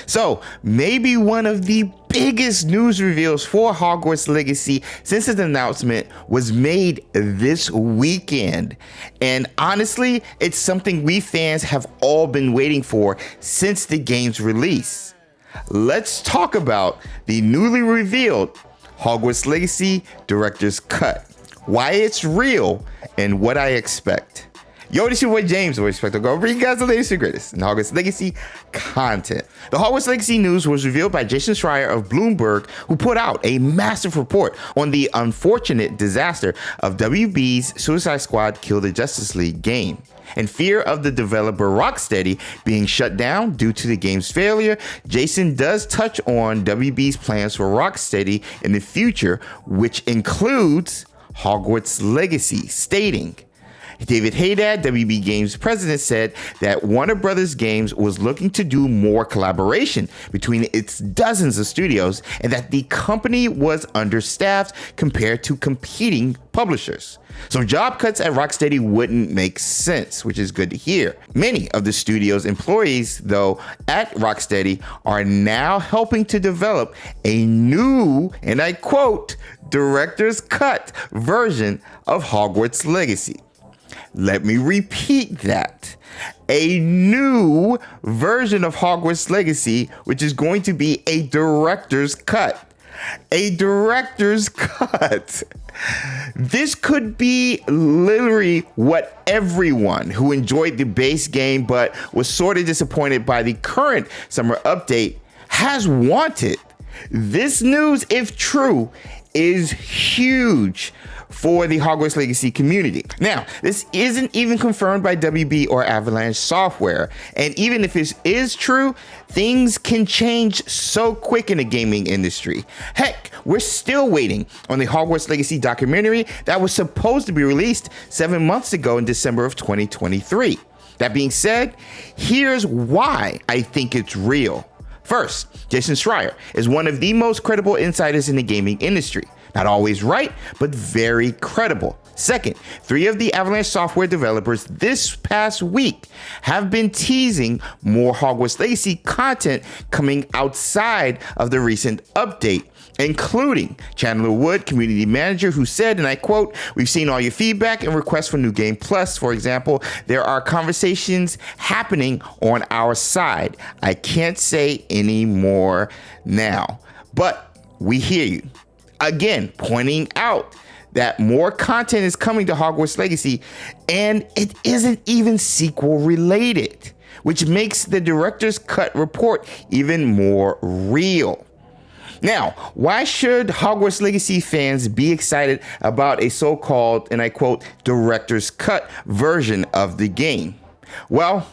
So maybe one of the biggest news reveals for Hogwarts Legacy since its announcement was made this weekend. And honestly, it's something we fans have all been waiting for since the game's release. Let's talk about the newly revealed Hogwarts Legacy Directors Cut, why it's real, and what I expect. Yo, this is your boy James, or XpectoGO, bring you guys the latest and greatest in Hogwarts Legacy content. The Hogwarts Legacy news was revealed by Jason Schreier of Bloomberg, who put out a massive report on the unfortunate disaster of WB's Suicide Squad Kill the Justice League game. In fear of the developer Rocksteady being shut down due to the game's failure, Jason does touch on WB's plans for Rocksteady in the future, which includes Hogwarts Legacy, stating, David Haydad, WB Games president, said that Warner Brothers Games was looking to do more collaboration between its dozens of studios and that the company was understaffed compared to competing publishers. Some job cuts at Rocksteady wouldn't make sense, which is good to hear. Many of the studio's employees, though, at Rocksteady are now helping to develop a new, and I quote, Director's Cut version of Hogwarts Legacy. Let me repeat that. A new version of Hogwarts Legacy, which is going to be a director's cut. A director's cut. This could be literally what everyone who enjoyed the base game but was sort of disappointed by the current summer update has wanted. This news, if true, is huge for the Hogwarts Legacy community. Now, this isn't even confirmed by WB or Avalanche Software, and even if it is true, things can change so quick in the gaming industry. Heck, we're still waiting on the Hogwarts Legacy documentary that was supposed to be released 7 months ago in December of 2023. That being said, here's why I think it's real. First, Jason Schreier is one of the most credible insiders in the gaming industry. Not always right, but very credible. Second, 3 of the Avalanche Software developers this past week have been teasing more Hogwarts Legacy content coming outside of the recent update, including Chandler Wood, community manager, who said, and I quote, "We've seen all your feedback and requests for New Game Plus. For example, there are conversations happening on our side. I can't say any more now, but we hear you." Again, pointing out that more content is coming to Hogwarts Legacy, and it isn't even sequel related, which makes the Director's Cut report even more real. Now, why should Hogwarts Legacy fans be excited about a so-called, and I quote, Director's Cut version of the game? Well,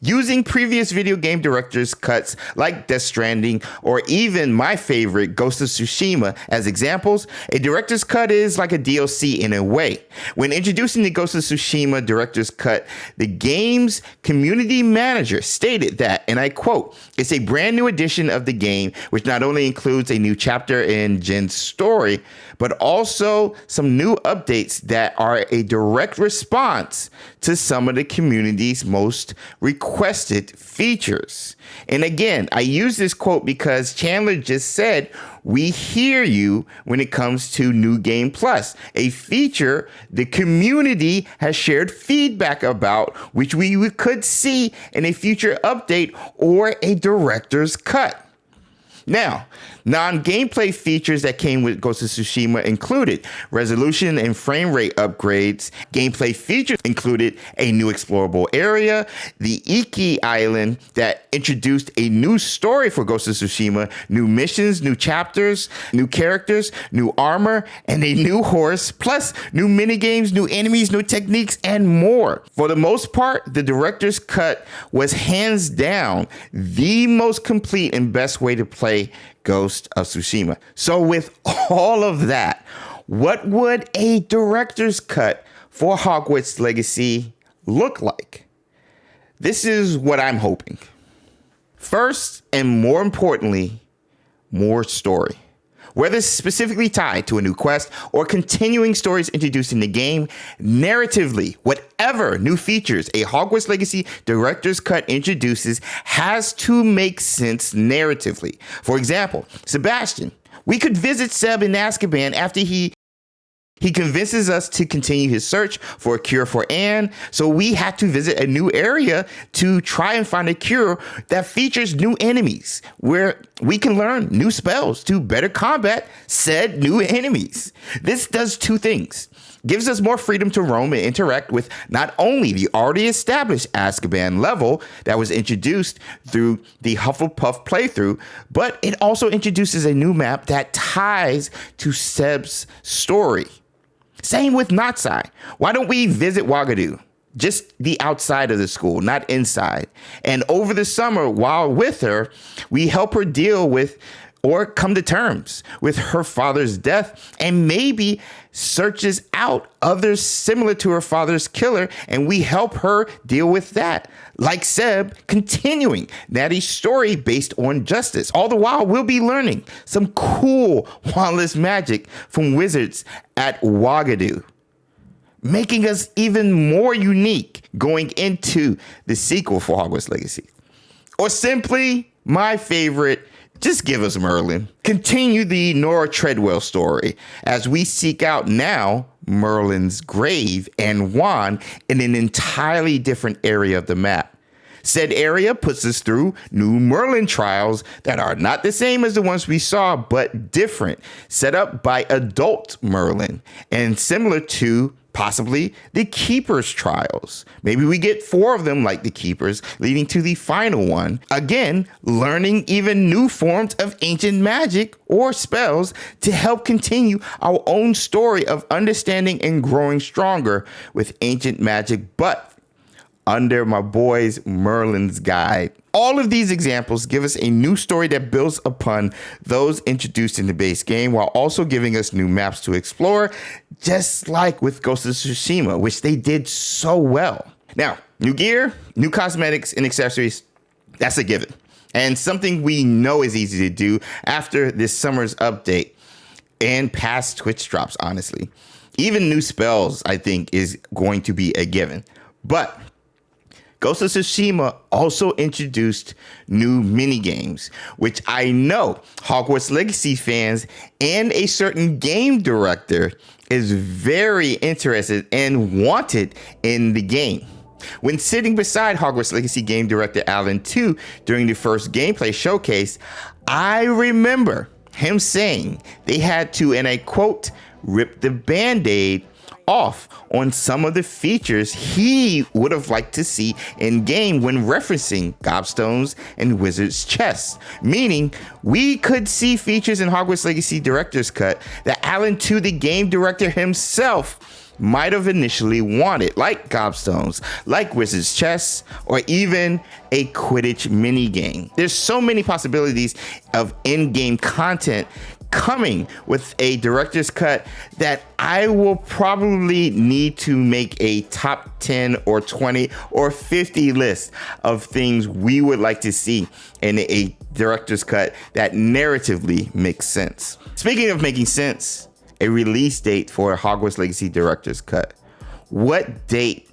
using previous video game director's cuts like Death Stranding or even my favorite Ghost of Tsushima as examples, a director's cut is like a DLC in a way. When introducing the Ghost of Tsushima director's cut, the game's community manager stated that, and I quote, "It's a brand new edition of the game, which not only includes a new chapter in Jen's story, but also some new updates that are a direct response to some of the community's most requested features." And again, I use this quote because Chandler just said, "We hear you when it comes to New Game Plus, a feature the community has shared feedback about, which we could see in a future update or a director's cut." Now, non-gameplay features that came with Ghost of Tsushima included resolution and frame rate upgrades. Gameplay features included a new explorable area, the Iki Island that introduced a new story for Ghost of Tsushima, new missions, new chapters, new characters, new armor, and a new horse, plus new minigames, new enemies, new techniques, and more. For the most part, the Director's Cut was hands down the most complete and best way to play Ghost of Tsushima. So with all of that, what would a director's cut for Hogwarts Legacy look like? This is what I'm hoping. First, and more importantly, more story. Whether specifically tied to a new quest or continuing stories introduced in the game, narratively, whatever new features a Hogwarts Legacy Director's Cut introduces has to make sense narratively. For example, Sebastian. We could visit Seb in Azkaban after he convinces us to continue his search for a cure for Anne, so we had to visit a new area to try and find a cure that features new enemies, where we can learn new spells to better combat said new enemies. This does two things. Gives us more freedom to roam and interact with not only the already established Azkaban level that was introduced through the Hufflepuff playthrough, but it also introduces a new map that ties to Seb's story. Same with Natsai. Why don't we visit Wagadu? Just the outside of the school, not inside. And over the summer, while with her, we help her deal with or come to terms with her father's death, and maybe searches out others similar to her father's killer, and we help her deal with that. Like Seb, continuing Natty's story based on justice. All the while, we'll be learning some cool wandless magic from wizards at Wagadu, making us even more unique going into the sequel for Hogwarts Legacy. Or simply, my favorite, just give us Merlin. Continue the Nora Treadwell story as we seek out now Merlin's grave and wand in an entirely different area of the map. Said area puts us through new Merlin trials that are not the same as the ones we saw, but different, set up by adult Merlin and similar to possibly the Keeper's trials. Maybe we get 4 of them like the Keeper's, leading to the final one. Again, learning even new forms of ancient magic or spells to help continue our own story of understanding and growing stronger with ancient magic, but under my boy's Merlin's guide. All of these examples give us a new story that builds upon those introduced in the base game, while also giving us new maps to explore, just like with Ghost of Tsushima, which they did so well. Now, new gear, new cosmetics and accessories, that's a given. And something we know is easy to do after this summer's update and past Twitch drops, honestly. Even new spells, I think, is going to be a given. But Ghost of Tsushima also introduced new minigames, which I know Hogwarts Legacy fans and a certain game director is very interested and wanted in the game. When sitting beside Hogwarts Legacy game director Alan 2 during the first gameplay showcase, I remember him saying they had to, and I quote, rip the band-aid off on some of the features he would have liked to see in game when referencing gobstones and wizards' chests, meaning we could see features in Hogwarts Legacy Director's Cut that Alan 2, the game director himself, might have initially wanted, like gobstones, like wizards' chests, or even a Quidditch minigame. There's so many possibilities of in-game content coming with a director's cut that I will probably need to make a top 10 or 20 or 50 list of things we would like to see in a director's cut that narratively makes sense. Speaking of making sense, a release date for a Hogwarts Legacy Director's Cut. What date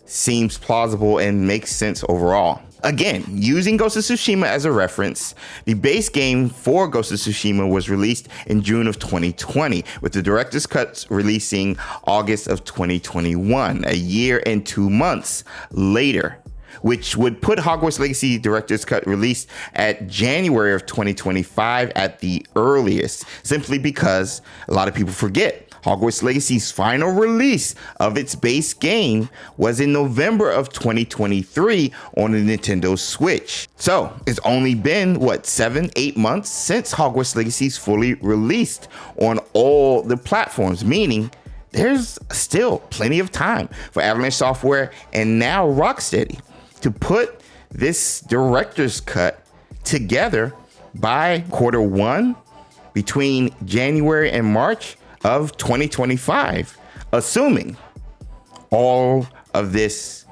seems plausible and makes sense overall? Again, using Ghost of Tsushima as a reference, the base game for Ghost of Tsushima was released in June of 2020, with the Director's Cut releasing August of 2021, a year and 2 months later, which would put Hogwarts Legacy Director's Cut released at January of 2025 at the earliest, simply because a lot of people forget Hogwarts Legacy's final release of its base game was in November of 2023 on the Nintendo Switch. So it's only been, 7-8 months since Hogwarts Legacy's fully released on all the platforms, meaning there's still plenty of time for Avalanche Software and now Rocksteady to put this director's cut together by Q1 between January and March of 2025, assuming all of this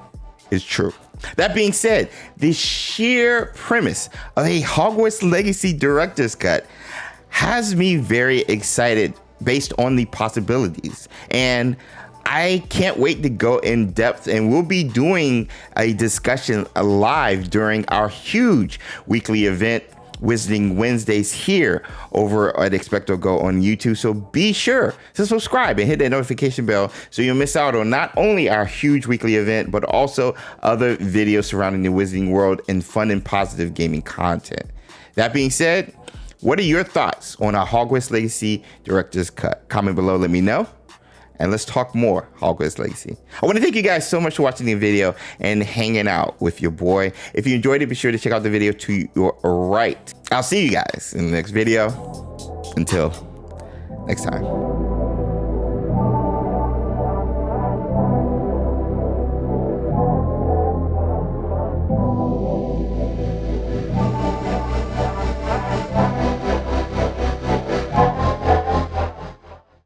is true. That being said, the sheer premise of a Hogwarts Legacy Director's Cut has me very excited based on the possibilities. And I can't wait to go in depth, and we'll be doing a discussion live during our huge weekly event, Wizarding Wednesdays, here over at XpectoGO on YouTube. So be sure to subscribe and hit that notification bell so you'll miss out on not only our huge weekly event, but also other videos surrounding the Wizarding world and fun and positive gaming content. That being said, what are your thoughts on our Hogwarts Legacy Directors Cut? Comment below, let me know. And let's talk more Hogwarts Legacy. I want to thank you guys so much for watching the video and hanging out with your boy. If you enjoyed it, be sure to check out the video to your right. I'll see you guys in the next video. Until next time.